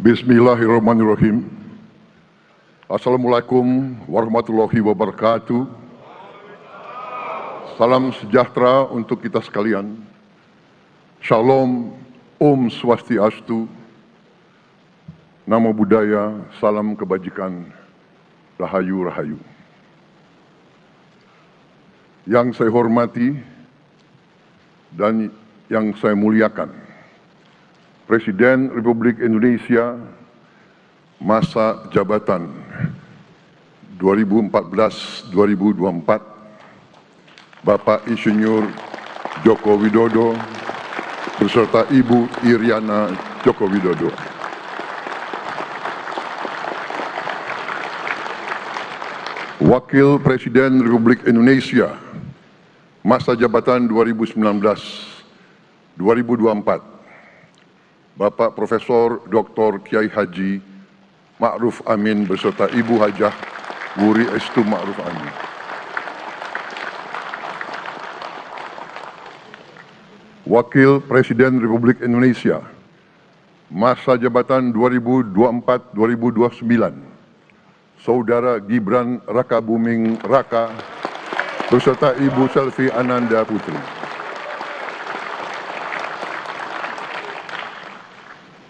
Bismillahirrahmanirrahim. Assalamualaikum warahmatullahi wabarakatuh. Salam sejahtera untuk kita sekalian. Shalom, Om Swastiastu, Namo Buddhaya, salam kebajikan, Rahayu Rahayu. Yang saya hormati dan yang saya muliakan, Presiden Republik Indonesia masa jabatan 2014-2024, Bapak Insinyur Joko Widodo beserta Ibu Iriana Joko Widodo. Wakil Presiden Republik Indonesia masa jabatan 2019-2024, Bapak Profesor Dr. Kiai Haji Ma'ruf Amin beserta Ibu Hajah Wuri Estu Ma'ruf Amin. Wakil Presiden Republik Indonesia masa jabatan 2024-2029, Saudara Gibran Rakabuming Raka beserta Ibu Selvi Ananda Putri.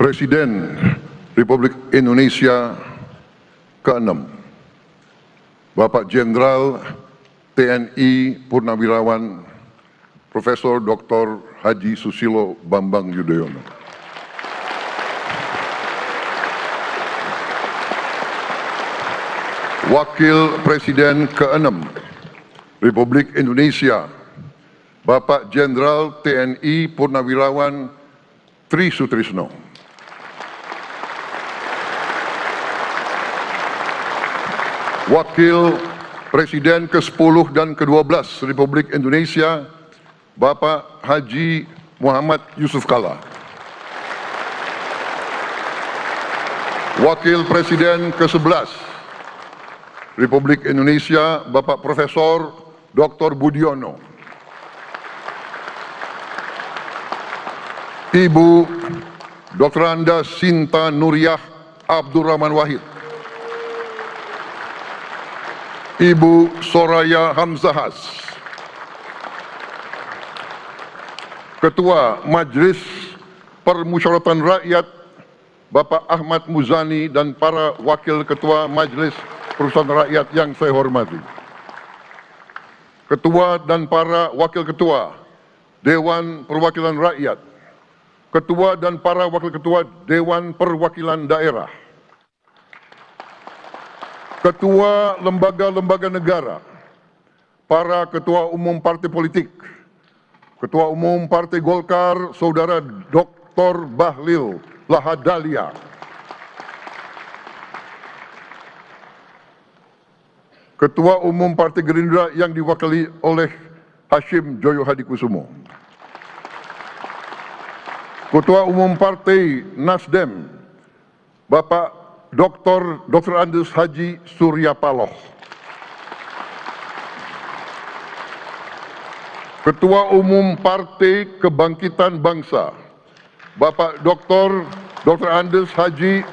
Presiden Republik Indonesia ke-6, Bapak Jenderal TNI Purnawirawan Profesor Dr. Haji Susilo Bambang Yudhoyono. Wakil Presiden ke-6 Republik Indonesia, Bapak Jenderal TNI Purnawirawan Tri Sutrisno. Wakil Presiden ke-10 dan ke-12 Republik Indonesia, Bapak Haji Muhammad Yusuf Kalla. Wakil Presiden ke-11 Republik Indonesia, Bapak Profesor Dr. Budiono. Ibu Dr. Anda Sinta Nuriyah Abdurrahman Wahid. Ibu Soraya Hamzahas. Ketua Majelis Permusyawaratan Rakyat Bapak Ahmad Muzani dan para Wakil Ketua Majelis Permusyawaratan Rakyat yang saya hormati. Ketua dan para Wakil Ketua Dewan Perwakilan Rakyat, Ketua dan para Wakil Ketua Dewan Perwakilan Daerah, Ketua lembaga-lembaga negara, para Ketua Umum Partai Politik, Ketua Umum Partai Golkar, Saudara Dr. Bahlil Lahadalia, Ketua Umum Partai Gerindra yang diwakili oleh Hashim Joyo Hadikusumo, Ketua Umum Partai Nasdem, Bapak Dr. Andes Haji Surya Paloh, Ketua Umum Partai Kebangkitan Bangsa, Bapak Dr. Andes Haji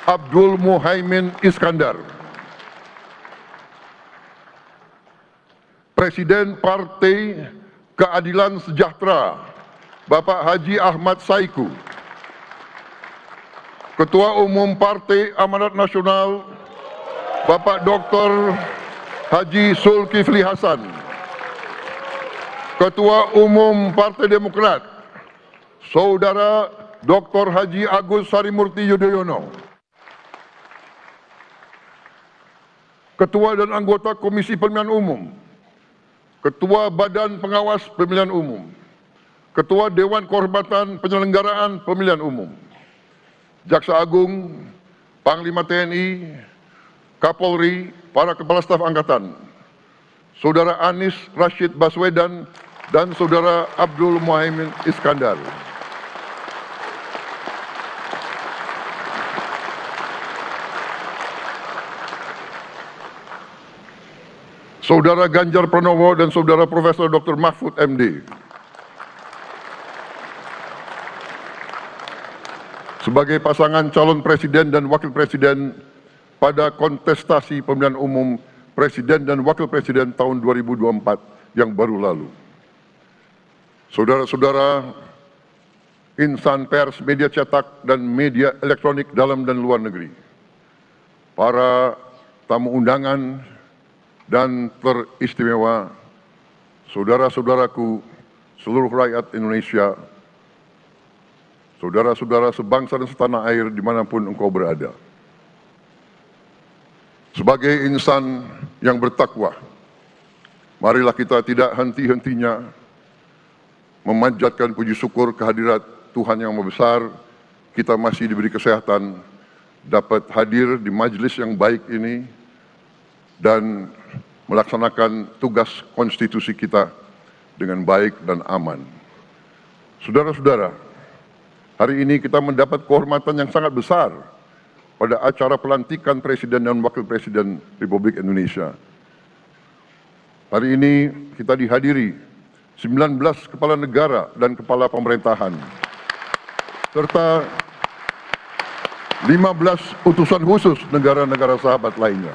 Abdul Muhaimin Iskandar, Presiden Partai Keadilan Sejahtera, Bapak Haji Ahmad Saiku, Ketua Umum Partai Amanat Nasional, Bapak Dr. Haji Zulkifli Hasan, Ketua Umum Partai Demokrat, Saudara Dr. Haji Agus Harimurti Yudhoyono, Ketua dan anggota Komisi Pemilihan Umum, Ketua Badan Pengawas Pemilihan Umum, Ketua Dewan Kehormatan Penyelenggaraan Pemilihan Umum, Jaksa Agung, Panglima TNI, Kapolri, para Kepala Staf Angkatan, Saudara Anies Rashid Baswedan, dan Saudara Abdul Muhaimin Iskandar. Saudara Ganjar Pranowo dan Saudara Profesor Dr. Mahfud MD. sebagai pasangan calon presiden dan wakil presiden pada kontestasi pemilihan umum presiden dan wakil presiden tahun 2024 yang baru lalu. Saudara-saudara, insan pers, media cetak, dan media elektronik dalam dan luar negeri, para tamu undangan dan teristimewa, saudara-saudaraku, seluruh rakyat Indonesia, saudara-saudara sebangsa dan setanah air dimanapun engkau berada. Sebagai insan yang bertakwa, marilah kita tidak henti-hentinya memanjatkan puji syukur kehadirat Tuhan Yang Maha Besar. Kita masih diberi kesehatan, dapat hadir di majelis yang baik ini dan melaksanakan tugas konstitusi kita dengan baik dan aman. Saudara-saudara, hari ini kita mendapat kehormatan yang sangat besar pada acara pelantikan Presiden dan Wakil Presiden Republik Indonesia. Hari ini kita dihadiri 19 kepala negara dan kepala pemerintahan, serta 15 utusan khusus negara-negara sahabat lainnya.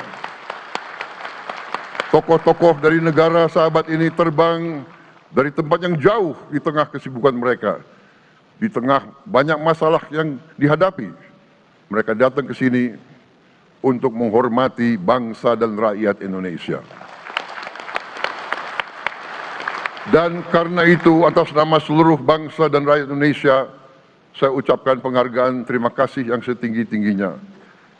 Tokoh-tokoh dari negara sahabat ini terbang dari tempat yang jauh di tengah kesibukan mereka, di tengah banyak masalah yang dihadapi. Mereka datang ke sini untuk menghormati bangsa dan rakyat Indonesia. Dan karena itu, atas nama seluruh bangsa dan rakyat Indonesia, saya ucapkan penghargaan terima kasih yang setinggi-tingginya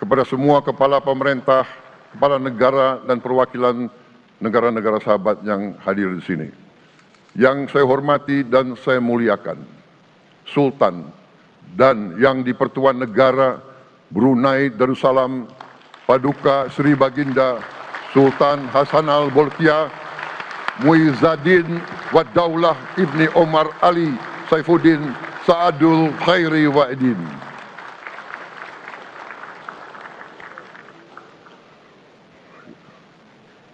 kepada semua kepala pemerintah, kepala negara, dan perwakilan negara-negara sahabat yang hadir di sini. Yang saya hormati dan saya muliakan, Sultan dan yang di Pertuan Negara Brunei Darussalam Paduka Sri Baginda Sultan Hassanal Bolkiah Muizzaddin Wadaulah Ibni Omar Ali Saifuddin Saadul Khairi Wa'idin.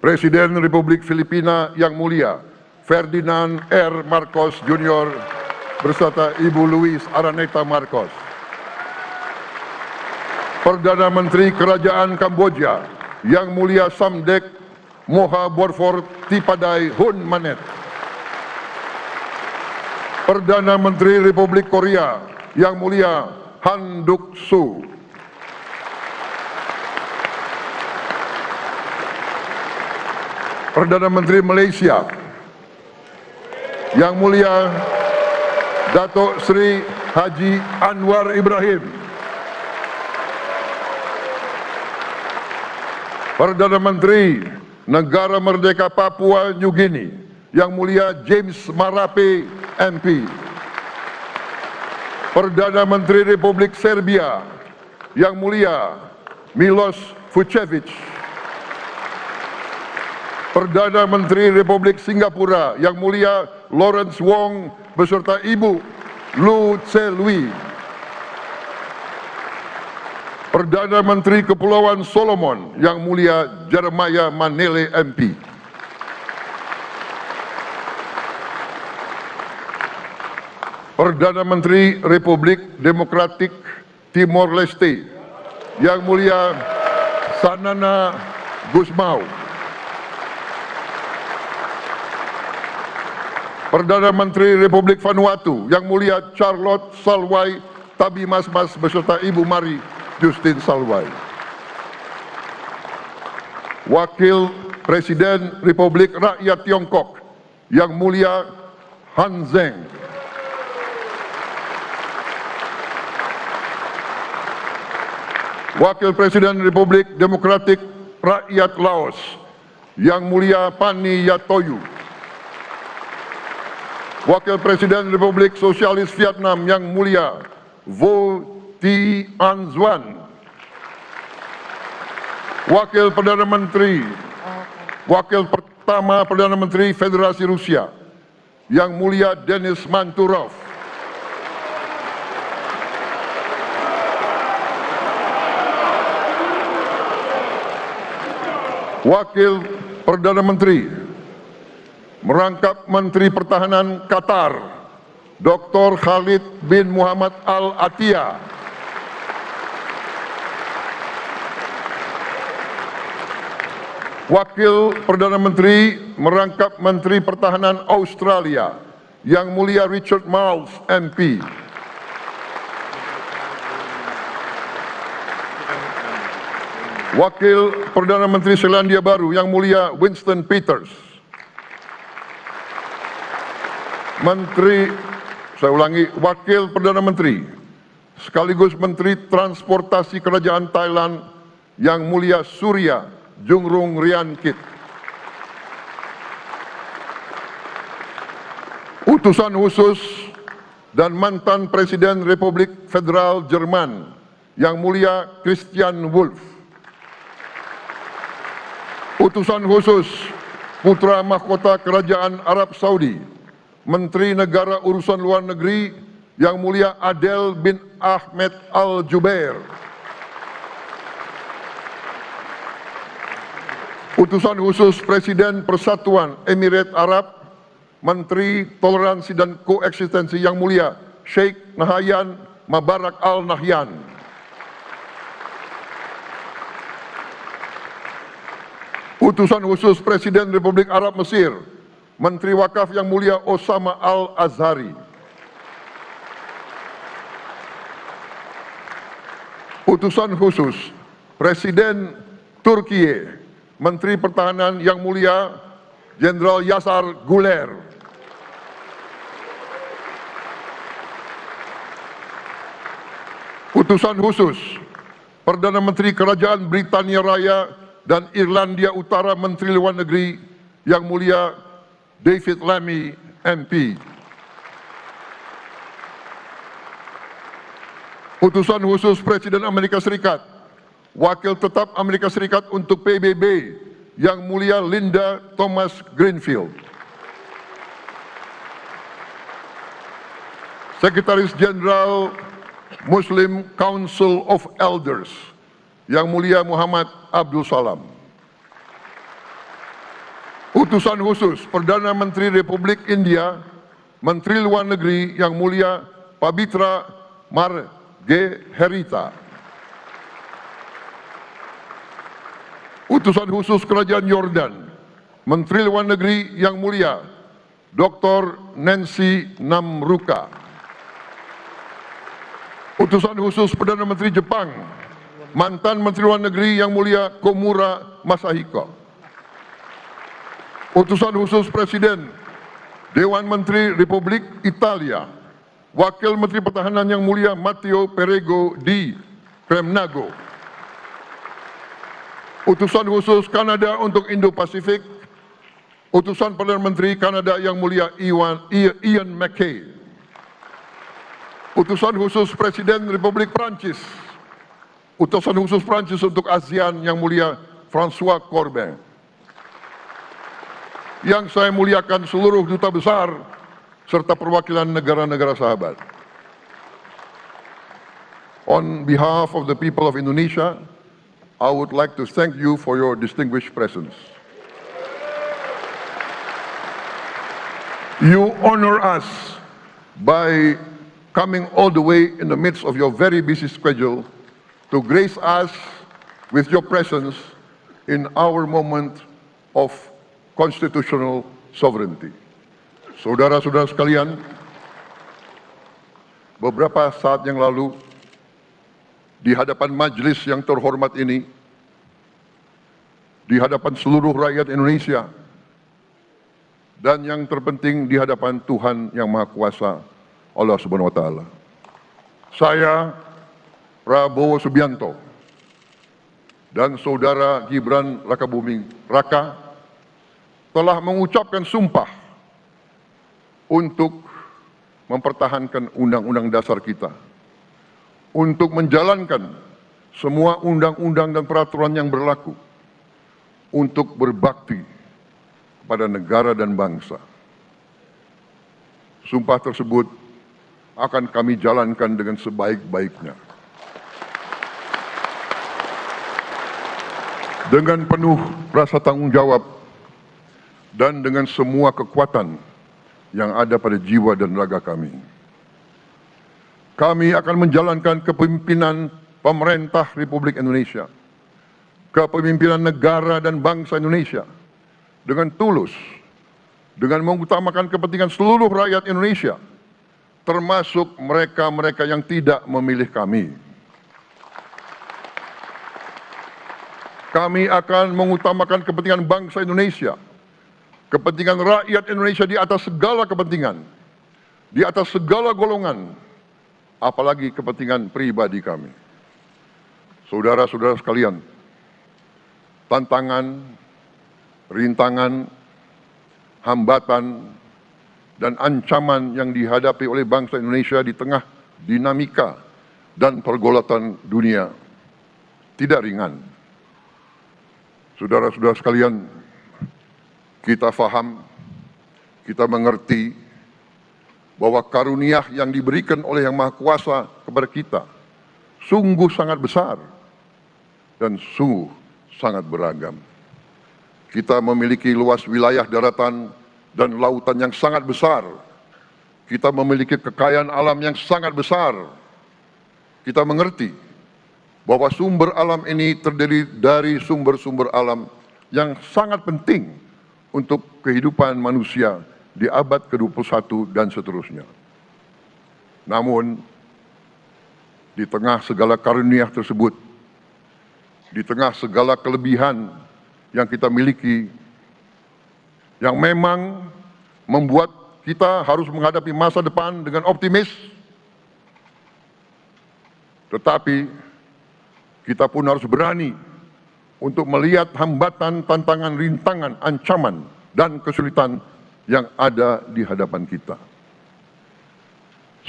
Presiden Republik Filipina yang mulia Ferdinand R. Marcos Jr. beserta Ibu Luis Araneta Marcos. Perdana Menteri Kerajaan Kamboja yang mulia Samdech Moha Borfor Tipadai Hun Manet. Perdana Menteri Republik Korea yang mulia Han Duck-soo. Perdana Menteri Malaysia yang mulia Datuk Seri Haji Anwar Ibrahim. Perdana Menteri Negara Merdeka Papua New Guinea yang mulia James Marape MP. Perdana Menteri Republik Serbia yang mulia Milos Vucevic. Perdana Menteri Republik Singapura yang mulia Lawrence Wong beserta Ibu Lu Tse Lui. Perdana Menteri Kepulauan Solomon yang mulia Jeremiah Manele MP. Perdana Menteri Republik Demokratik Timor Leste yang mulia Sanana Gusmao. Perdana Menteri Republik Vanuatu yang mulia Charlotte Salwai Tabimasmas beserta Ibu Mari Justin Salwai. Wakil Presiden Republik Rakyat Tiongkok yang mulia Han Zheng. Wakil Presiden Republik Demokratik Rakyat Laos yang mulia Pani Yatoyu. Wakil Presiden Republik Sosialis Vietnam yang mulia Vo Thi An Xuan. Wakil Pertama Perdana Menteri Federasi Rusia yang mulia Denis Manturov. Wakil Perdana Menteri merangkap Menteri Pertahanan Qatar Dr. Khalid bin Muhammad Al Attiyah. Wakil Perdana Menteri merangkap Menteri Pertahanan Australia, Yang Mulia Richard Marles, MP. Wakil Perdana Menteri Selandia Baru, Yang Mulia Winston Peters. Wakil Perdana Menteri sekaligus Menteri Transportasi Kerajaan Thailand, Yang Mulia Surya Jungrung Riankit. Utusan khusus dan mantan Presiden Republik Federal Jerman, Yang Mulia Christian Wulff. Utusan khusus Putra Mahkota Kerajaan Arab Saudi, Menteri Negara Urusan Luar Negeri, Yang Mulia Adel bin Ahmed Al Jubair. Utusan khusus Presiden Persatuan Emirat Arab, Menteri Toleransi dan Koeksistensi, Yang Mulia Sheikh Nahyan Mubarak Al Nahyan. Utusan khusus Presiden Republik Arab Mesir, Menteri Wakaf, Yang Mulia Osama Al Azhari. Utusan khusus Presiden Turkiye, Menteri Pertahanan, Yang Mulia Jenderal Yasar Guler. Utusan khusus Perdana Menteri Kerajaan Britania Raya dan Irlandia Utara, Menteri Luar Negeri, Yang Mulia David Lammy, MP. Utusan khusus Presiden Amerika Serikat, Wakil Tetap Amerika Serikat untuk PBB, Yang Mulia Linda Thomas Greenfield. Sekretaris Jenderal Muslim Council of Elders, Yang Mulia Muhammad Abdul Salam. Utusan khusus Perdana Menteri Republik India, Menteri Luar Negeri, Yang Mulia Pabitra Margherita. Utusan khusus Kerajaan Yordan, Menteri Luar Negeri, Yang Mulia Dr. Nancy Namruka. Utusan khusus Perdana Menteri Jepang, mantan Menteri Luar Negeri, Yang Mulia Komura Masahiko. Utusan khusus Presiden Dewan Menteri Republik Italia, Wakil Menteri Pertahanan, Yang Mulia Matteo Perego di Cremnago. Utusan khusus Kanada untuk Indo-Pasifik, Utusan Perdana Menteri Kanada, Yang Mulia Ian MacKay. Utusan khusus Presiden Republik Prancis, Utusan khusus Prancis untuk ASEAN, Yang Mulia François Corbin. Yang saya muliakan seluruh duta besar serta perwakilan negara-negara sahabat. On behalf of the people of Indonesia, I would like to thank you for your distinguished presence. You honor us by coming all the way in the midst of your very busy schedule to grace us with your presence in our moment of constitutional sovereignty. Saudara-saudara sekalian, beberapa saat yang lalu di hadapan majelis yang terhormat ini, di hadapan seluruh rakyat Indonesia, dan yang terpenting di hadapan Tuhan Yang Maha Kuasa, Allah Subhanahu wa Ta'ala. Saya, Prabowo Subianto, dan Saudara Gibran Rakabuming Raka telah mengucapkan sumpah untuk mempertahankan Undang-Undang Dasar kita, untuk menjalankan semua undang-undang dan peraturan yang berlaku, untuk berbakti kepada negara dan bangsa. Sumpah tersebut akan kami jalankan dengan sebaik-baiknya. Dengan penuh rasa tanggung jawab dan dengan semua kekuatan yang ada pada jiwa dan raga kami. Kami akan menjalankan kepemimpinan pemerintah Republik Indonesia kepemimpinan negara dan bangsa Indonesia dengan tulus, dengan mengutamakan kepentingan seluruh rakyat Indonesia, termasuk mereka-mereka yang tidak memilih kami. Kami akan mengutamakan kepentingan bangsa Indonesia, kepentingan rakyat Indonesia di atas segala kepentingan, di atas segala golongan, apalagi kepentingan pribadi kami. Saudara-saudara sekalian, tantangan, rintangan, hambatan, dan ancaman yang dihadapi oleh bangsa Indonesia di tengah dinamika dan pergolatan dunia tidak ringan. Saudara-saudara sekalian, kita faham, kita mengerti bahwa karunia yang diberikan oleh Yang Maha Kuasa kepada kita sungguh sangat besar dan sungguh sangat beragam. Kita memiliki luas wilayah daratan dan lautan yang sangat besar. Kita memiliki kekayaan alam yang sangat besar. Kita mengerti bahwa sumber alam ini terdiri dari sumber-sumber alam yang sangat penting untuk kehidupan manusia di abad ke-21 dan seterusnya. Namun, di tengah segala karunia tersebut, di tengah segala kelebihan yang kita miliki, yang memang membuat kita harus menghadapi masa depan dengan optimis, tetapi kita pun harus berani untuk melihat hambatan, tantangan, rintangan, ancaman, dan kesulitan yang ada di hadapan kita.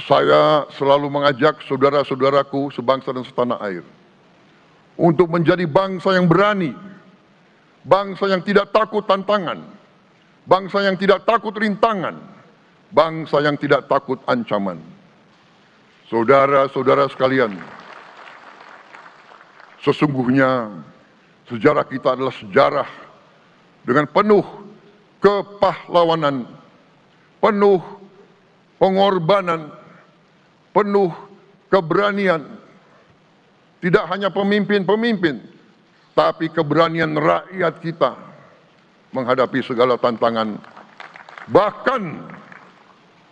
Saya selalu mengajak saudara-saudaraku sebangsa dan setanah air untuk menjadi bangsa yang berani, bangsa yang tidak takut tantangan, bangsa yang tidak takut rintangan, bangsa yang tidak takut ancaman. Saudara-saudara sekalian, sesungguhnya sejarah kita adalah sejarah dengan penuh kepahlawanan, penuh pengorbanan, penuh keberanian. Tidak hanya pemimpin-pemimpin, tapi keberanian rakyat kita menghadapi segala tantangan, bahkan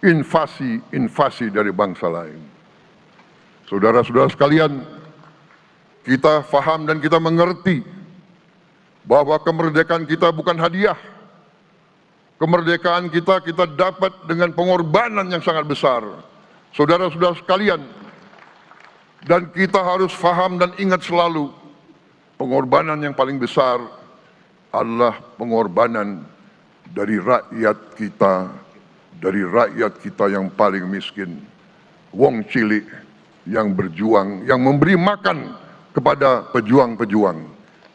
invasi-invasi dari bangsa lain. Saudara-saudara sekalian, kita faham dan kita mengerti bahwa kemerdekaan kita bukan hadiah. Kemerdekaan kita dapat dengan pengorbanan yang sangat besar. Saudara-saudara sekalian, dan kita harus faham dan ingat selalu, pengorbanan yang paling besar adalah pengorbanan dari rakyat kita yang paling miskin. Wong cilik yang berjuang, yang memberi makan kepada pejuang-pejuang.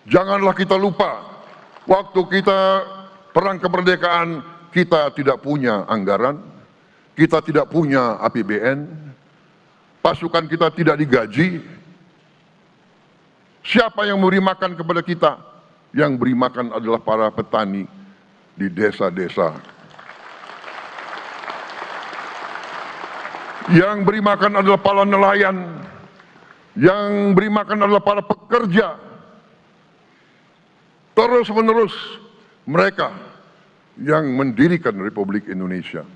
Janganlah kita lupa, waktu kita perang kemerdekaan, kita tidak punya anggaran, kita tidak punya APBN, pasukan kita tidak digaji. Siapa yang memberi makan kepada kita? Yang beri makan adalah para petani di desa-desa. Yang beri makan adalah para nelayan. Yang beri makan adalah para pekerja. Terus-menerus mereka yang mendirikan Republik Indonesia.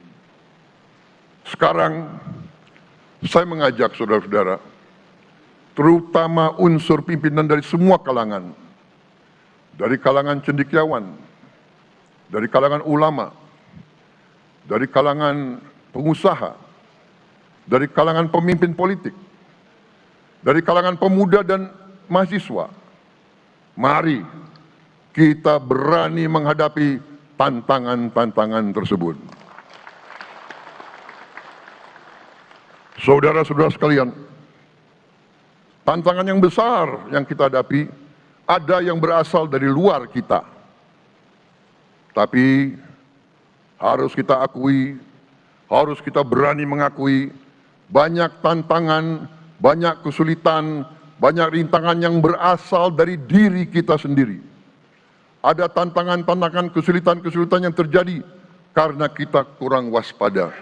Sekarang saya mengajak saudara-saudara, terutama unsur pimpinan dari semua kalangan, dari kalangan cendekiawan, dari kalangan ulama, dari kalangan pengusaha, dari kalangan pemimpin politik, dari kalangan pemuda dan mahasiswa. Mari kita berani menghadapi tantangan-tantangan tersebut. Saudara-saudara sekalian, tantangan yang besar yang kita hadapi ada yang berasal dari luar kita. Tapi harus kita akui, harus kita berani mengakui, banyak tantangan, banyak kesulitan, banyak rintangan yang berasal dari diri kita sendiri. Ada tantangan-tantangan, kesulitan-kesulitan yang terjadi karena kita kurang waspada.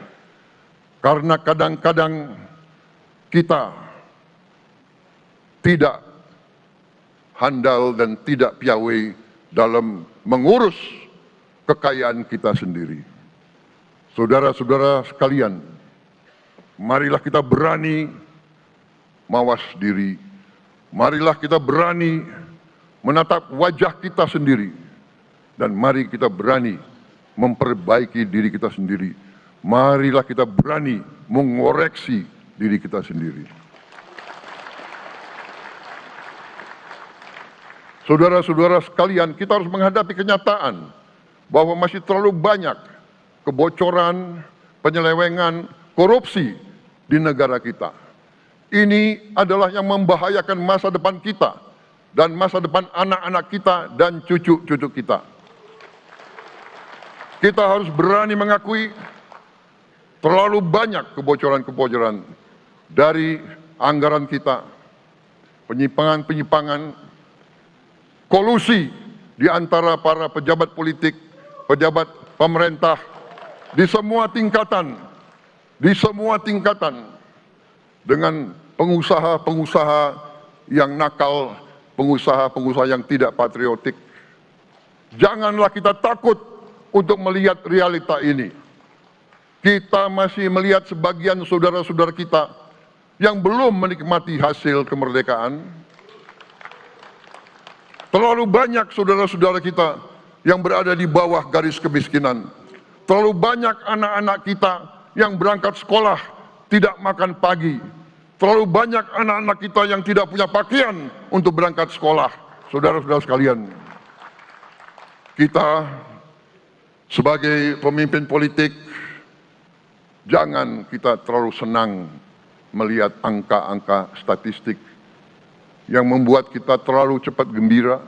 Karena kadang-kadang kita tidak handal dan tidak piawai dalam mengurus kekayaan kita sendiri. Saudara-saudara sekalian, marilah kita berani mawas diri. Marilah kita berani menatap wajah kita sendiri. Dan mari kita berani memperbaiki diri kita sendiri. Marilah kita berani mengoreksi diri kita sendiri. Saudara-saudara sekalian, kita harus menghadapi kenyataan bahwa masih terlalu banyak kebocoran, penyelewengan, korupsi di negara kita. Ini adalah yang membahayakan masa depan kita dan masa depan anak-anak kita dan cucu-cucu kita. Kita harus berani mengakui terlalu banyak kebocoran-kebocoran dari anggaran kita, penyimpangan-penyimpangan, kolusi di antara para pejabat politik, pejabat pemerintah di semua tingkatan dengan pengusaha-pengusaha yang nakal, pengusaha-pengusaha yang tidak patriotik. Janganlah kita takut untuk melihat realita ini. Kita masih melihat sebagian saudara-saudara kita yang belum menikmati hasil kemerdekaan. Terlalu banyak saudara-saudara kita yang berada di bawah garis kemiskinan. Terlalu banyak anak-anak kita yang berangkat sekolah tidak makan pagi. Terlalu banyak anak-anak kita yang tidak punya pakaian untuk berangkat sekolah. Saudara-saudara sekalian, kita sebagai pemimpin politik, jangan kita terlalu senang melihat angka-angka statistik yang membuat kita terlalu cepat gembira,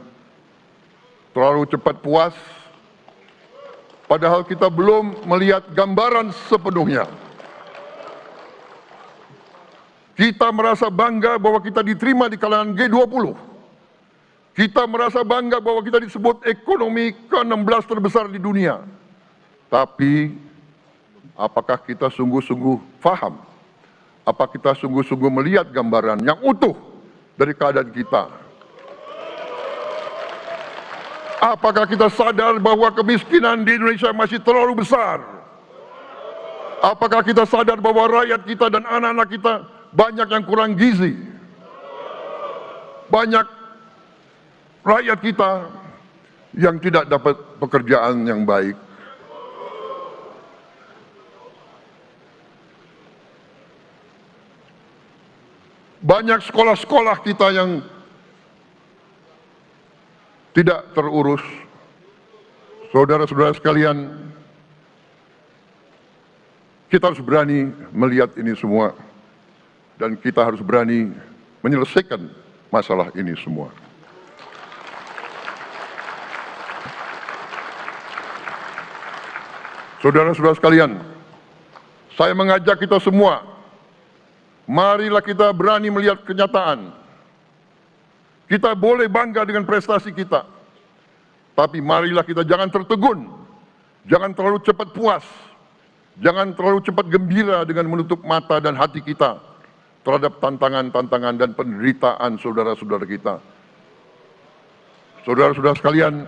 terlalu cepat puas, padahal kita belum melihat gambaran sepenuhnya. Kita merasa bangga bahwa kita diterima di kalangan G20. Kita merasa bangga bahwa kita disebut ekonomi ke-16 terbesar di dunia. Tapi, apakah kita sungguh-sungguh paham? Apa kita sungguh-sungguh melihat gambaran yang utuh dari keadaan kita? Apakah kita sadar bahwa kemiskinan di Indonesia masih terlalu besar? Apakah kita sadar bahwa rakyat kita dan anak-anak kita banyak yang kurang gizi? Banyak rakyat kita yang tidak dapat pekerjaan yang baik. Banyak sekolah-sekolah kita yang tidak terurus. Saudara-saudara sekalian, kita harus berani melihat ini semua. Dan kita harus berani menyelesaikan masalah ini semua. Saudara-saudara sekalian, saya mengajak kita semua, marilah kita berani melihat kenyataan. Kita boleh bangga dengan prestasi kita, tapi marilah kita jangan tertegun, jangan terlalu cepat puas, jangan terlalu cepat gembira dengan menutup mata dan hati kita terhadap tantangan-tantangan dan penderitaan saudara-saudara kita. Saudara-saudara sekalian,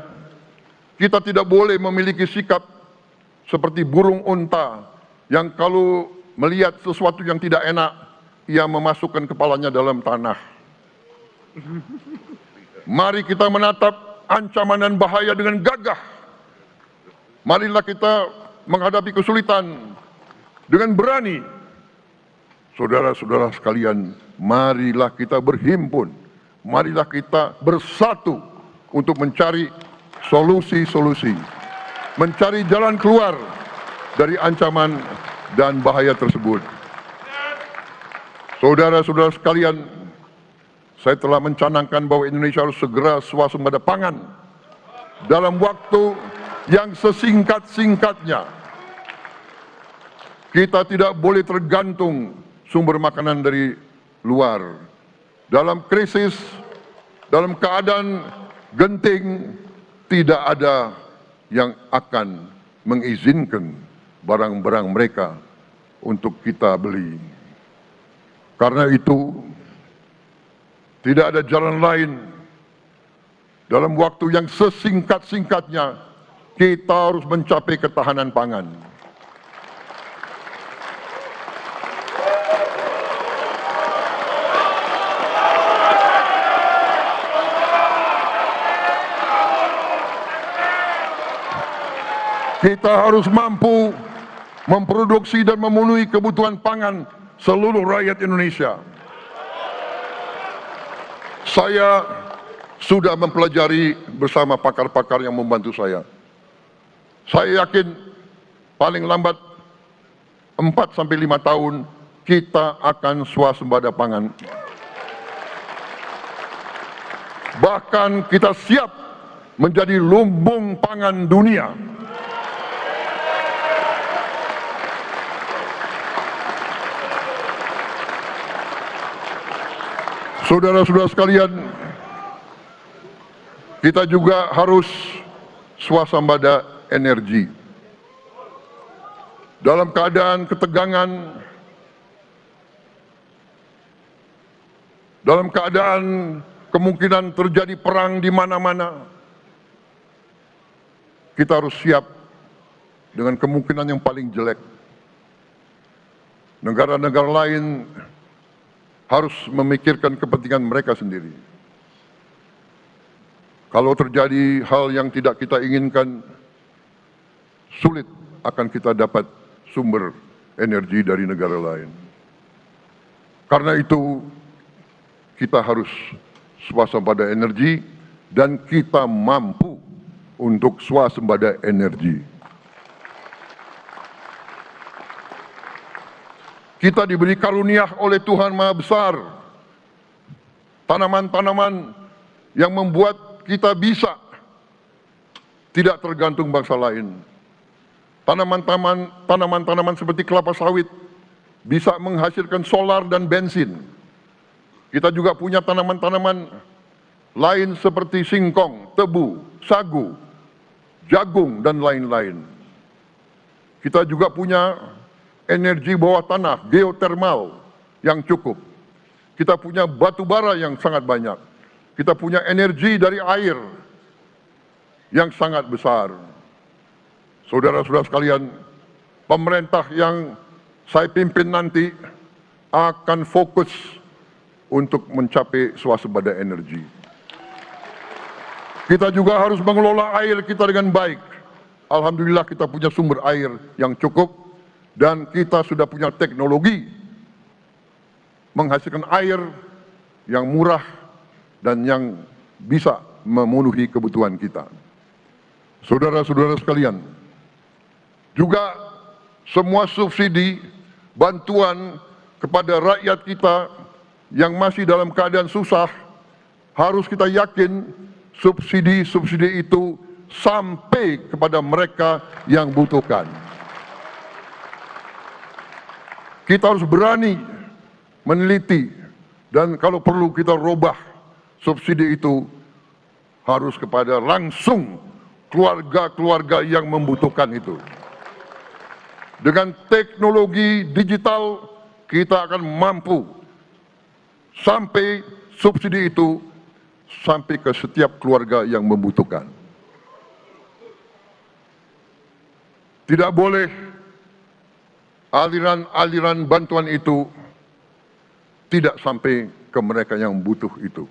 kita tidak boleh memiliki sikap seperti burung unta yang kalau melihat sesuatu yang tidak enak, ia memasukkan kepalanya dalam tanah. Mari kita menatap ancaman dan bahaya dengan gagah. Marilah kita menghadapi kesulitan dengan berani. Saudara-saudara sekalian, marilah kita berhimpun. Marilah kita bersatu untuk mencari solusi-solusi, mencari jalan keluar dari ancaman dan bahaya tersebut. Saudara-saudara sekalian, saya telah mencanangkan bahwa Indonesia harus segera swasembada pangan dalam waktu yang sesingkat-singkatnya. Kita tidak boleh tergantung sumber makanan dari luar. Dalam krisis, dalam keadaan genting, tidak ada yang akan mengizinkan barang-barang mereka untuk kita beli. Karena itu, tidak ada jalan lain dalam waktu yang sesingkat-singkatnya kita harus mencapai ketahanan pangan. Kita harus mampu memproduksi dan memenuhi kebutuhan pangan seluruh rakyat Indonesia. Saya sudah mempelajari bersama pakar-pakar yang membantu saya. Saya yakin paling lambat 4-5 tahun kita akan swasembada pangan. Bahkan kita siap menjadi lumbung pangan dunia. Saudara-saudara sekalian, kita juga harus swasembada energi. Dalam keadaan ketegangan, dalam keadaan kemungkinan terjadi perang di mana-mana, kita harus siap dengan kemungkinan yang paling jelek. Negara-negara lain harus memikirkan kepentingan mereka sendiri. Kalau terjadi hal yang tidak kita inginkan, sulit akan kita dapat sumber energi dari negara lain. Karena itu, kita harus swasembada energi dan kita mampu untuk swasembada energi. Kita diberi karunia oleh Tuhan Maha Besar, tanaman-tanaman yang membuat kita bisa tidak tergantung bangsa lain. Tanaman-tanaman seperti kelapa sawit bisa menghasilkan solar dan bensin. Kita juga punya tanaman-tanaman lain seperti singkong, tebu, sagu, jagung, dan lain-lain. Kita juga punya energi bawah tanah, geotermal yang cukup. Kita punya batu bara yang sangat banyak. Kita punya energi dari air yang sangat besar. Saudara-saudara sekalian, pemerintah yang saya pimpin nanti akan fokus untuk mencapai swasembada energi. Kita juga harus mengelola air kita dengan baik. Alhamdulillah kita punya sumber air yang cukup. Dan kita sudah punya teknologi menghasilkan air yang murah dan yang bisa memenuhi kebutuhan kita. Saudara-saudara sekalian, juga semua subsidi, bantuan kepada rakyat kita yang masih dalam keadaan susah, harus kita yakin subsidi-subsidi itu sampai kepada mereka yang butuhkan. Kita harus berani meneliti dan kalau perlu kita robah subsidi itu harus kepada langsung keluarga-keluarga yang membutuhkan itu. Dengan teknologi digital kita akan mampu sampai subsidi itu sampai ke setiap keluarga yang membutuhkan. Tidak boleh aliran-aliran bantuan itu tidak sampai ke mereka yang butuh itu.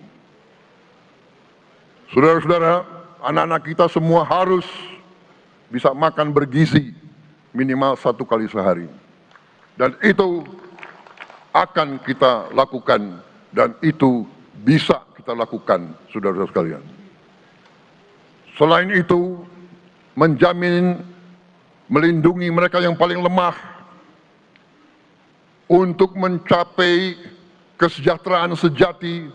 Saudara-saudara, anak-anak kita semua harus bisa makan bergizi minimal 1 kali sehari. Dan itu akan kita lakukan dan itu bisa kita lakukan, saudara-saudara sekalian. Selain itu, menjamin melindungi mereka yang paling lemah untuk mencapai kesejahteraan sejati,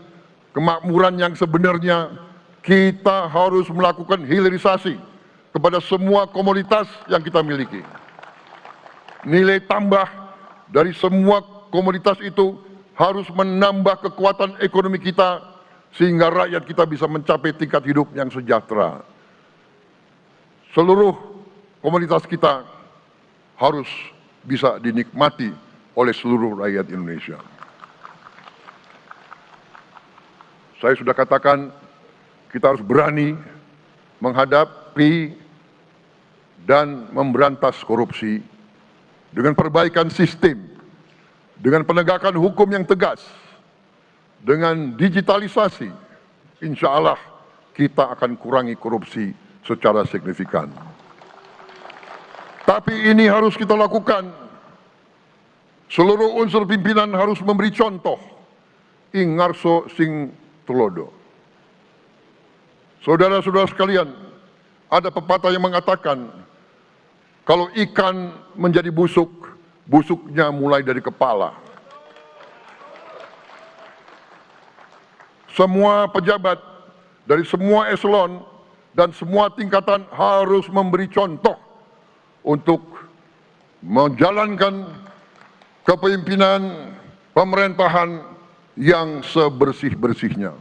kemakmuran yang sebenarnya, kita harus melakukan hilirisasi kepada semua komoditas yang kita miliki. Nilai tambah dari semua komoditas itu harus menambah kekuatan ekonomi kita sehingga rakyat kita bisa mencapai tingkat hidup yang sejahtera. Seluruh komoditas kita harus bisa dinikmati oleh seluruh rakyat Indonesia. Saya sudah katakan kita harus berani menghadapi dan memberantas korupsi dengan perbaikan sistem, dengan penegakan hukum yang tegas, dengan digitalisasi. Insya Allah kita akan kurangi korupsi secara signifikan. Tapi ini harus kita lakukan. Seluruh unsur pimpinan harus memberi contoh. Ingarso sing tulodo. Saudara-saudara sekalian, ada pepatah yang mengatakan, kalau ikan menjadi busuk, busuknya mulai dari kepala. Semua pejabat dari semua eselon dan semua tingkatan harus memberi contoh untuk menjalankan kepemimpinan pemerintahan yang sebersih-bersihnya.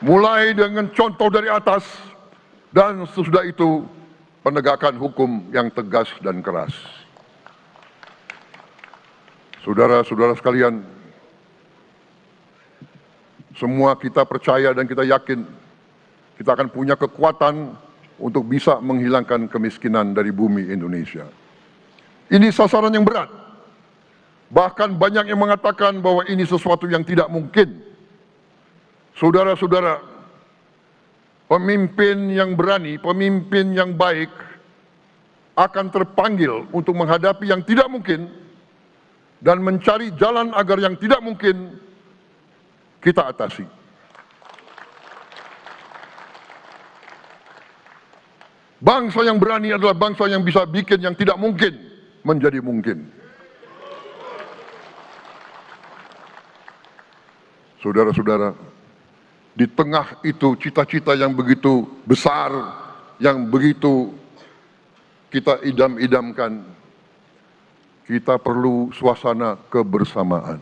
Mulai dengan contoh dari atas dan sesudah itu penegakan hukum yang tegas dan keras. Saudara-saudara sekalian, semua kita percaya dan kita yakin kita akan punya kekuatan untuk bisa menghilangkan kemiskinan dari bumi Indonesia. Ini sasaran yang berat. Bahkan banyak yang mengatakan bahwa ini sesuatu yang tidak mungkin. Saudara-saudara, pemimpin yang berani, pemimpin yang baik akan terpanggil untuk menghadapi yang tidak mungkin dan mencari jalan agar yang tidak mungkin kita atasi. Bangsa yang berani adalah bangsa yang bisa bikin yang tidak mungkin menjadi mungkin. Saudara-saudara, di tengah itu cita-cita yang begitu besar, yang begitu kita idam-idamkan, kita perlu suasana kebersamaan.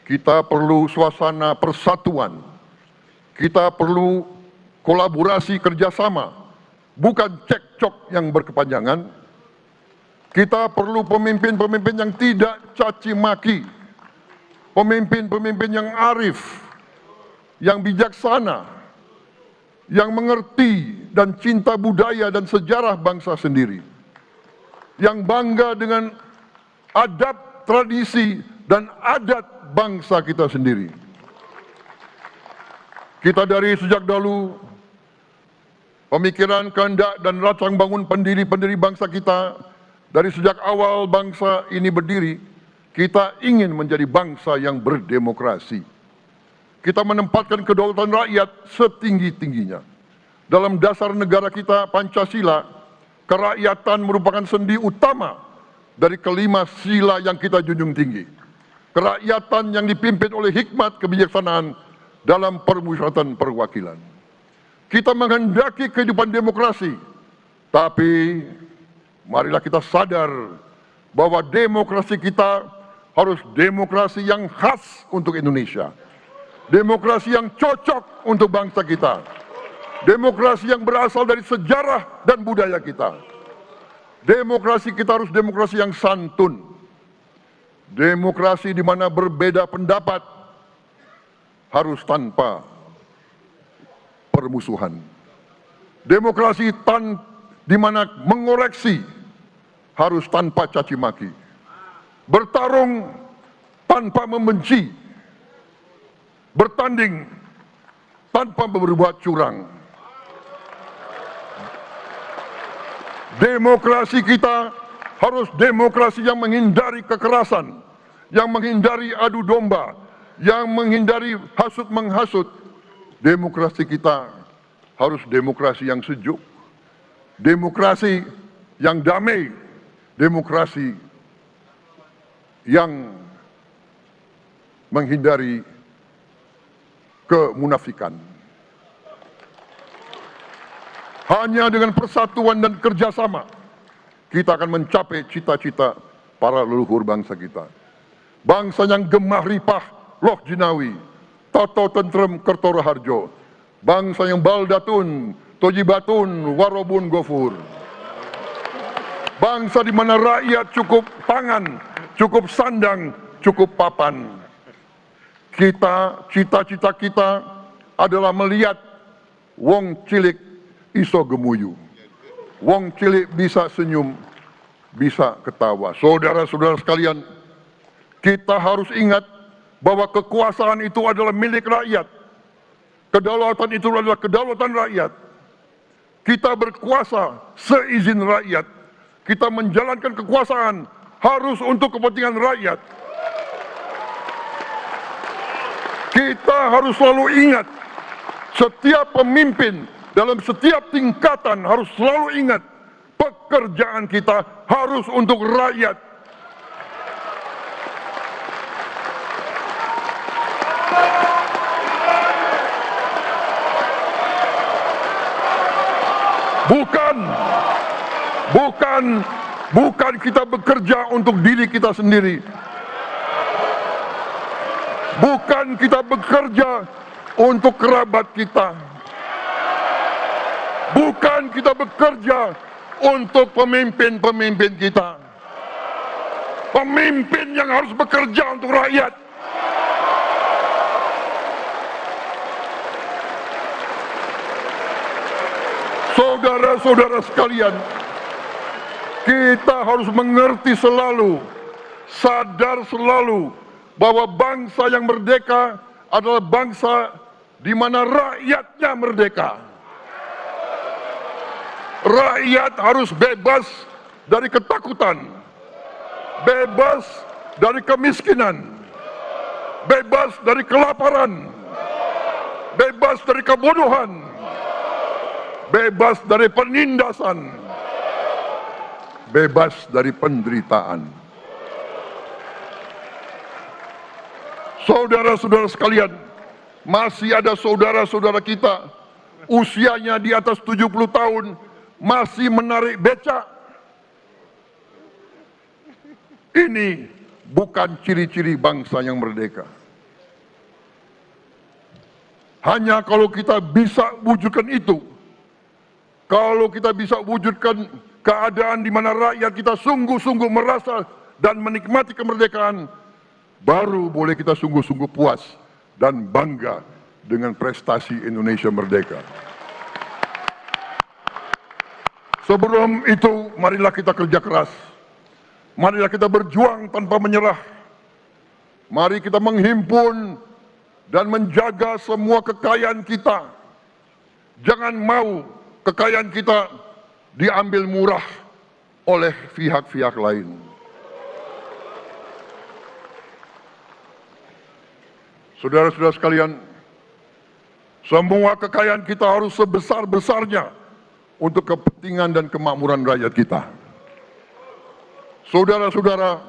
Kita perlu suasana persatuan. Kita perlu kolaborasi kerjasama, bukan cekcok yang berkepanjangan. Kita perlu pemimpin-pemimpin yang tidak caci maki, pemimpin-pemimpin yang arif, yang bijaksana, yang mengerti dan cinta budaya dan sejarah bangsa sendiri, yang bangga dengan adab, tradisi, dan adat bangsa kita sendiri. Kita dari sejak dahulu, pemikiran, kehendak, dan rancang bangun pendiri-pendiri bangsa kita, dari sejak awal bangsa ini berdiri, kita ingin menjadi bangsa yang berdemokrasi. Kita menempatkan kedaulatan rakyat setinggi-tingginya. Dalam dasar negara kita, Pancasila, kerakyatan merupakan sendi utama dari kelima sila yang kita junjung tinggi. Kerakyatan yang dipimpin oleh hikmat kebijaksanaan dalam permusyawaratan perwakilan. Kita menghendaki kehidupan demokrasi, tapi marilah kita sadar bahwa demokrasi kita harus demokrasi yang khas untuk Indonesia. Demokrasi yang cocok untuk bangsa kita. Demokrasi yang berasal dari sejarah dan budaya kita. Demokrasi kita harus demokrasi yang santun. Demokrasi di mana berbeda pendapat harus tanpa permusuhan. Demokrasi di mana mengoreksi harus tanpa caci maki. Bertarung tanpa membenci. Bertanding tanpa berbuat curang. Demokrasi kita harus demokrasi yang menghindari kekerasan, yang menghindari adu domba, yang menghindari hasut menghasut. Demokrasi kita harus demokrasi yang sejuk, demokrasi yang damai, demokrasi yang menghindari kemunafikan. Hanya dengan persatuan dan kerjasama kita akan mencapai cita-cita para leluhur bangsa kita. Bangsa yang gemah ripah loh jinawi, toto tentrem kertoro harjo. Bangsa yang baldatun, tojibatun, warobun gofur. Bangsa di mana rakyat cukup pangan, cukup sandang, cukup papan. cita-cita kita adalah melihat wong cilik iso gemuyu. Wong cilik bisa senyum, bisa ketawa. Saudara-saudara sekalian, kita harus ingat bahwa kekuasaan itu adalah milik rakyat. Kedaulatan itu adalah kedaulatan rakyat. Kita berkuasa seizin rakyat. Kita menjalankan kekuasaan harus untuk kepentingan rakyat. Kita harus selalu ingat, setiap pemimpin dalam setiap tingkatan harus selalu ingat, pekerjaan kita harus untuk rakyat. Bukan kita bekerja untuk diri kita sendiri. Bukan kita bekerja untuk kerabat kita. Bukan kita bekerja untuk pemimpin-pemimpin kita. Pemimpin yang harus bekerja untuk rakyat. Saudara-saudara sekalian, kita harus mengerti selalu, sadar selalu bahwa bangsa yang merdeka adalah bangsa di mana rakyatnya merdeka. Rakyat harus bebas dari ketakutan, bebas dari kemiskinan, bebas dari kelaparan, bebas dari kebodohan, bebas dari penindasan, bebas dari penderitaan. Saudara-saudara sekalian, masih ada saudara-saudara kita usianya di atas 70 tahun masih menarik becak. Ini bukan ciri-ciri bangsa yang merdeka. Hanya kalau kita bisa wujudkan itu, kalau kita bisa wujudkan keadaan di mana rakyat kita sungguh-sungguh merasa dan menikmati kemerdekaan, baru boleh kita sungguh-sungguh puas dan bangga dengan prestasi Indonesia merdeka. Sebelum itu, marilah kita kerja keras. Marilah kita berjuang tanpa menyerah. Mari kita menghimpun dan menjaga semua kekayaan kita. Jangan mau kekayaan kita diambil murah oleh pihak-pihak lain. Saudara-saudara sekalian, semua kekayaan kita harus sebesar-besarnya untuk kepentingan dan kemakmuran rakyat kita. Saudara-saudara,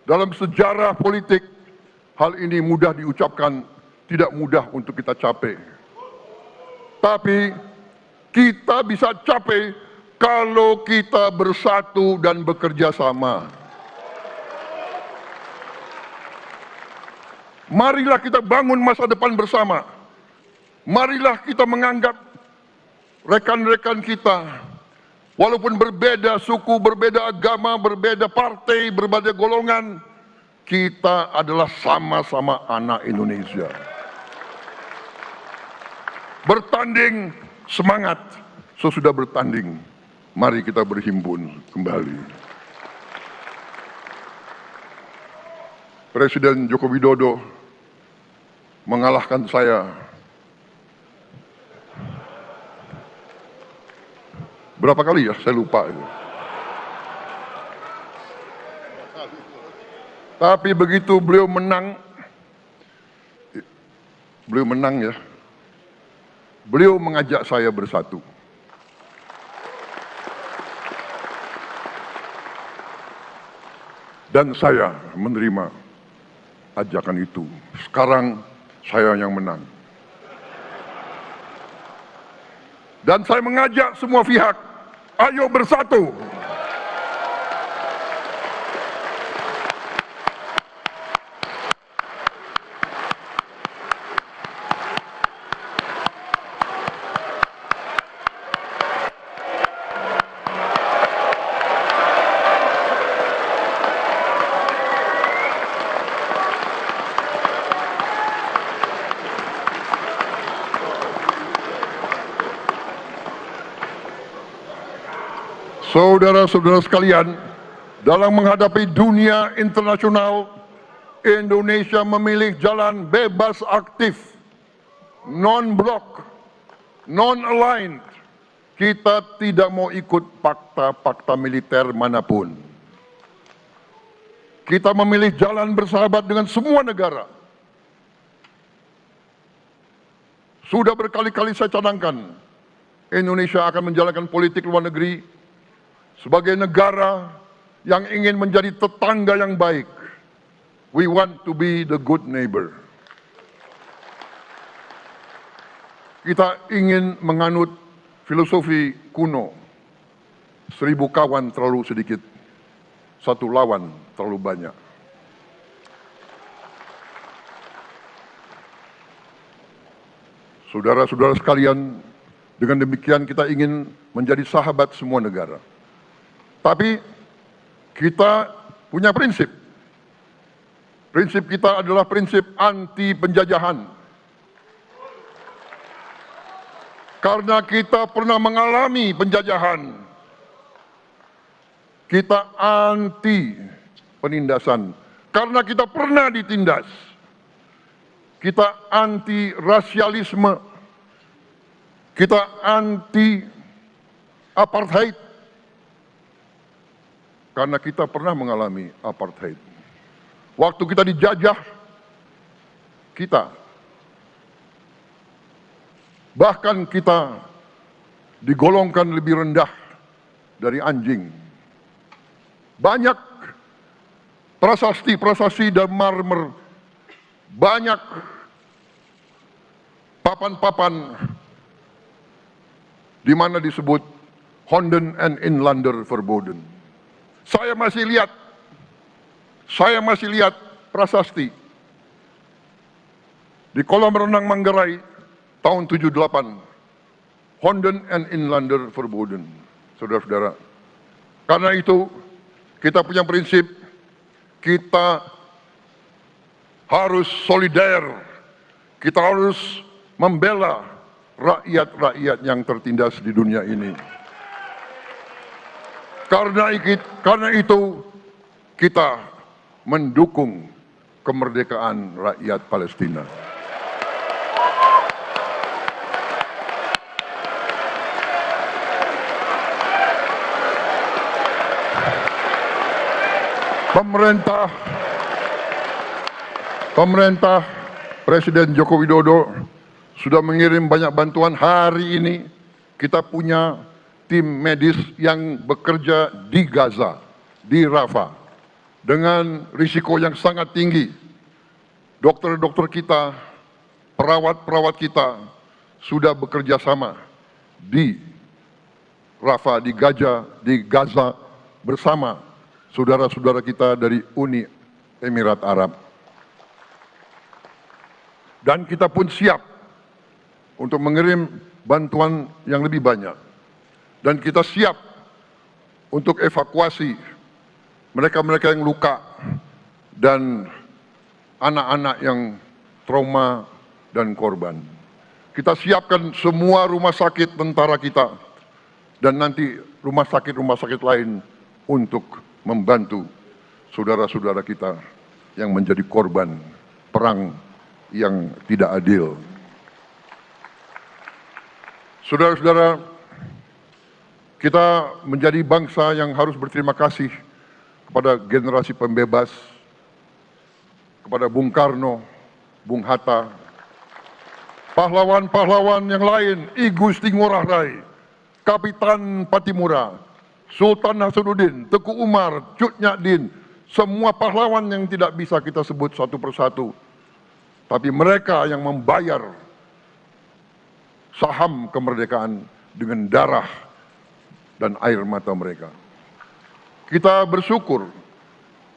dalam sejarah politik, hal ini mudah diucapkan, tidak mudah untuk kita capai. Tapi kita bisa capai kalau kita bersatu dan bekerja sama. Marilah kita bangun masa depan bersama. Marilah kita menganggap rekan-rekan kita, walaupun berbeda suku, berbeda agama, berbeda partai, berbeda golongan, kita adalah sama-sama anak Indonesia. Bertanding, semangat. Sesudah bertanding, mari kita berhimpun kembali. Presiden Joko Widodo mengalahkan saya berapa kali ya, saya lupa itu. Tapi begitu beliau menang ya, beliau mengajak saya bersatu. Dan saya menerima ajakan itu. Sekarang saya yang menang. Dan saya mengajak semua pihak, ayo bersatu. Saudara-saudara sekalian, dalam menghadapi dunia internasional, Indonesia memilih jalan bebas aktif, non-blok, non-aligned. Kita tidak mau ikut fakta-fakta militer manapun. Kita memilih jalan bersahabat dengan semua negara. Sudah berkali-kali saya cadangkan, Indonesia akan menjalankan politik luar negeri sebagai negara yang ingin menjadi tetangga yang baik. We want to be the good neighbor. Kita ingin menganut filosofi kuno, 1000 kawan terlalu sedikit, 1 lawan terlalu banyak. Saudara-saudara sekalian, dengan demikian kita ingin menjadi sahabat semua negara. Tapi kita punya prinsip. Prinsip kita adalah prinsip anti penjajahan. Karena kita pernah mengalami penjajahan, kita anti penindasan. Karena kita pernah ditindas, kita anti rasialisme, kita anti apartheid. Karena kita pernah mengalami apartheid. Waktu kita dijajah, bahkan kita digolongkan lebih rendah dari anjing. Banyak prasasti dan marmer, banyak papan-papan di mana disebut Honden and Inlander Verboden. Saya masih lihat prasasti di kolam renang Manggarai tahun 78, Honden and Inlander Verboden, saudara-saudara. Karena itu, kita punya prinsip, kita harus solider, kita harus membela rakyat-rakyat yang tertindas di dunia ini. Karena itu, kita mendukung kemerdekaan rakyat Palestina. Pemerintah Presiden Joko Widodo sudah mengirim banyak bantuan. Hari ini kita punya tim medis yang bekerja di Gaza, di Rafah, dengan risiko yang sangat tinggi. Dokter-dokter kita, perawat-perawat kita sudah bekerja sama di Rafah, di Gaza bersama saudara-saudara kita dari Uni Emirat Arab. Dan kita pun siap untuk mengirim bantuan yang lebih banyak. Dan kita siap untuk evakuasi mereka-mereka yang luka dan anak-anak yang trauma dan korban. Kita siapkan semua rumah sakit tentara kita dan nanti rumah sakit lain untuk membantu saudara-saudara kita yang menjadi korban perang yang tidak adil. Saudara-saudara, kita menjadi bangsa yang harus berterima kasih kepada generasi pembebas, kepada Bung Karno, Bung Hatta, pahlawan-pahlawan yang lain, I Gusti Ngurah Rai, Kapitan Patimura, Sultan Hasanuddin, Teku Umar, Cut Nyak semua pahlawan yang tidak bisa kita sebut satu persatu. Tapi mereka yang membayar saham kemerdekaan dengan darah dan air mata mereka. Kita bersyukur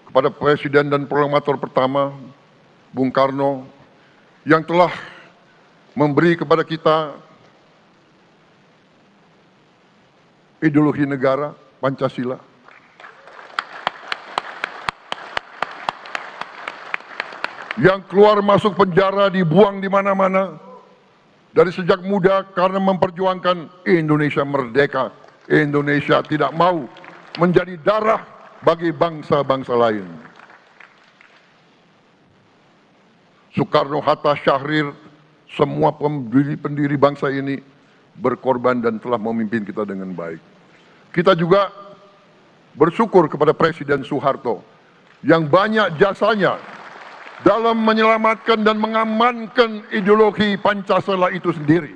kepada Presiden dan Proklamator pertama, Bung Karno, yang telah memberi kepada kita ideologi negara, Pancasila. Yang keluar masuk penjara, dibuang di mana-mana, dari sejak muda karena memperjuangkan Indonesia merdeka Indonesia tidak mau menjadi darah bagi bangsa-bangsa lain. Soekarno, Hatta, Syahrir, semua pendiri bangsa ini berkorban dan telah memimpin kita dengan baik. Kita juga bersyukur kepada Presiden Soeharto yang banyak jasanya dalam menyelamatkan dan mengamankan ideologi Pancasila itu sendiri,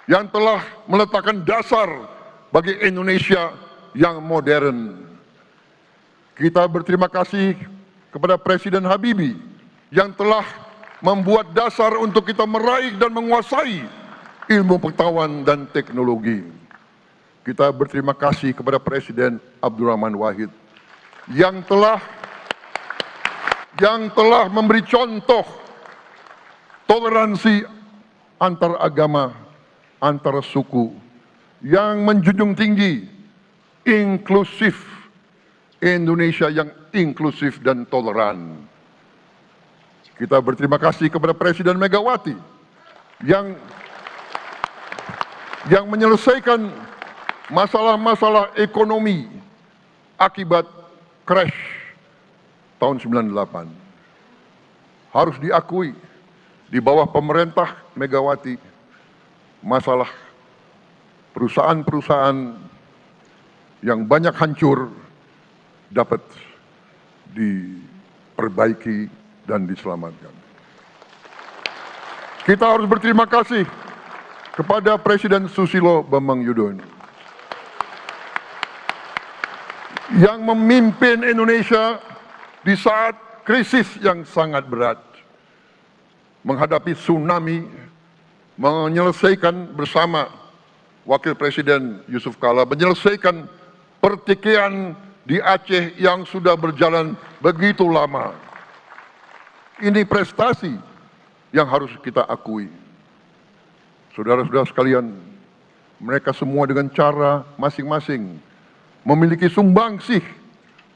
yang telah meletakkan dasar bagi Indonesia yang modern. Kita berterima kasih kepada Presiden Habibie yang telah membuat dasar untuk kita meraih dan menguasai ilmu pengetahuan dan teknologi. Kita berterima kasih kepada Presiden Abdurrahman Wahid yang telah memberi contoh toleransi antar agama, antar suku, yang menjunjung tinggi inklusif, Indonesia yang inklusif dan toleran. Kita berterima kasih kepada Presiden Megawati yang menyelesaikan masalah-masalah ekonomi akibat crash tahun 98. Harus diakui, di bawah pemerintah Megawati, masalah perusahaan-perusahaan yang banyak hancur dapat diperbaiki dan diselamatkan. Kita harus berterima kasih kepada Presiden Susilo Bambang Yudhoyono yang memimpin Indonesia di saat krisis yang sangat berat, menghadapi tsunami, menyelesaikan bersama Wakil Presiden Yusuf Kala, menyelesaikan pertikaian di Aceh yang sudah berjalan begitu lama. Ini prestasi yang harus kita akui. Saudara-saudara sekalian, mereka semua dengan cara masing-masing memiliki sumbangsih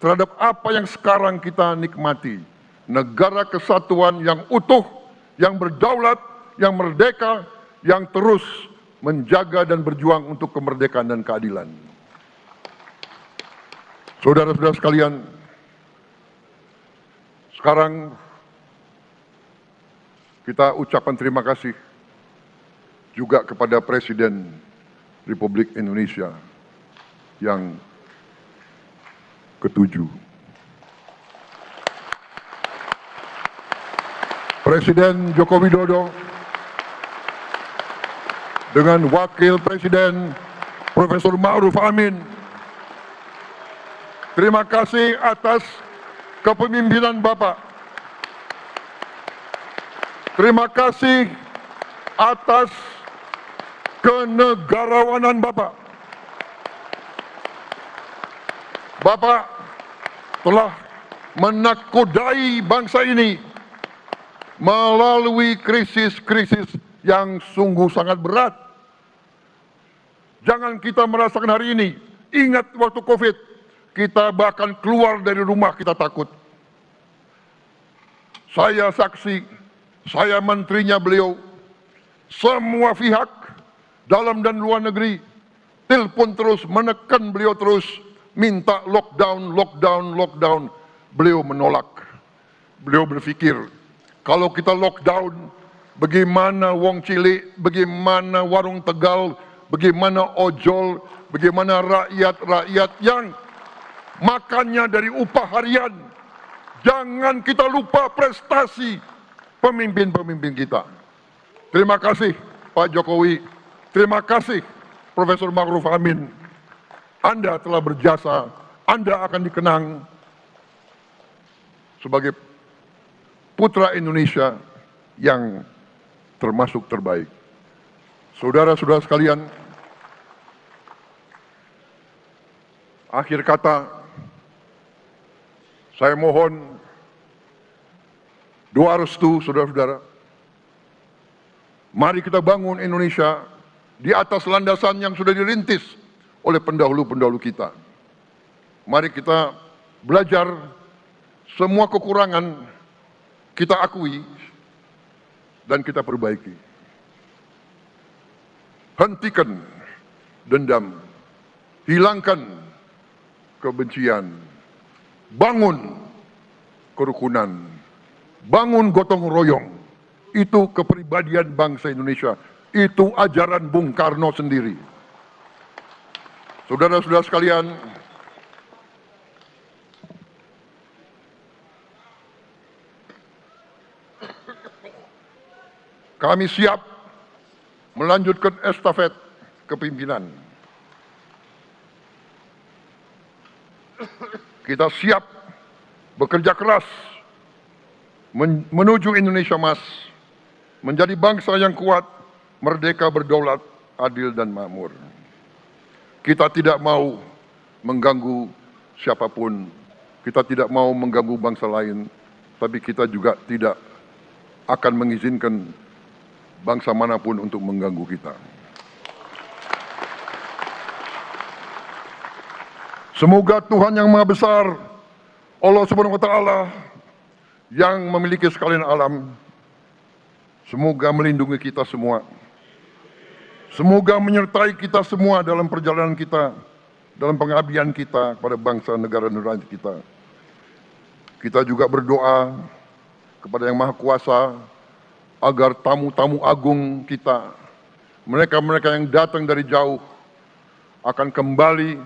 terhadap apa yang sekarang kita nikmati. Negara kesatuan yang utuh, yang berdaulat, yang merdeka, yang terus menjaga dan berjuang untuk kemerdekaan dan keadilan. Saudara-saudara sekalian, sekarang kita ucapkan terima kasih juga kepada Presiden Republik Indonesia yang ke-7. Presiden Joko Widodo dengan Wakil Presiden Profesor Ma'ruf Amin. Terima kasih atas kepemimpinan Bapak. Terima kasih atas kenegarawanan Bapak. Bapak telah menakodai bangsa ini melalui krisis-krisis yang sungguh sangat berat. Jangan kita merasakan hari ini, ingat waktu Covid, kita bahkan keluar dari rumah kita takut. Saya saksi, saya menterinya beliau, semua pihak dalam dan luar negeri telepon terus, menekan beliau terus, minta lockdown, lockdown, lockdown. Beliau menolak. Beliau berpikir, kalau kita lockdown, bagaimana wong cilik, bagaimana warung Tegal, bagaimana ojol, bagaimana rakyat-rakyat yang makannya dari upah harian. Jangan kita lupa prestasi pemimpin-pemimpin kita. Terima kasih Pak Jokowi, terima kasih Profesor Ma'ruf Amin. Anda telah berjasa, Anda akan dikenang sebagai putra Indonesia yang termasuk terbaik. Saudara-saudara sekalian, akhir kata, saya mohon doa restu saudara-saudara. Mari kita bangun Indonesia di atas landasan yang sudah dirintis oleh pendahulu-pendahulu kita. Mari kita belajar, semua kekurangan kita akui dan kita perbaiki. Hentikan dendam, hilangkan kebencian, bangun kerukunan, bangun gotong royong. Itu kepribadian bangsa Indonesia, itu ajaran Bung Karno sendiri. Saudara-saudara sekalian, kami siap melanjutkan estafet kepimpinan. Kita siap bekerja keras menuju Indonesia Emas, menjadi bangsa yang kuat, merdeka, berdaulat, adil dan makmur. Kita tidak mau mengganggu siapapun, kita tidak mau mengganggu bangsa lain, tapi kita juga tidak akan mengizinkan bangsa manapun untuk mengganggu kita. Semoga Tuhan yang Maha Besar, Allah Subhanahu wa Ta'ala, yang memiliki sekalian alam, semoga melindungi kita semua. Semoga menyertai kita semua dalam perjalanan kita, dalam pengabdian kita kepada bangsa, negara, dan rakyat kita. Kita juga berdoa kepada Yang Maha Kuasa agar tamu-tamu agung kita, mereka-mereka yang datang dari jauh, akan kembali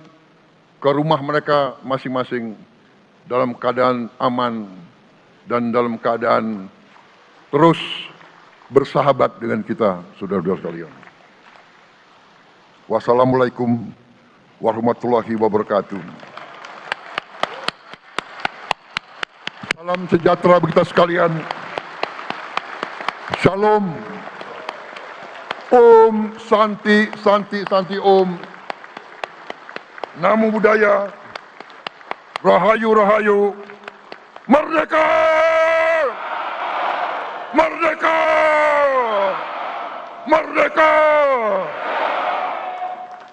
ke rumah mereka masing-masing dalam keadaan aman dan dalam keadaan terus bersahabat dengan kita, saudara-saudara sekalian. Wassalamualaikum warahmatullahi wabarakatuh. Salam sejahtera bagi kita sekalian. Shalom. Om Santi Santi Santi Om. Namo Buddhaya. Rahayu Rahayu. Merdeka! Merdeka! Merdeka!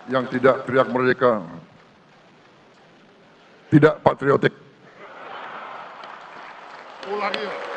Yang tidak teriak merdeka tidak patriotik. Ulangi.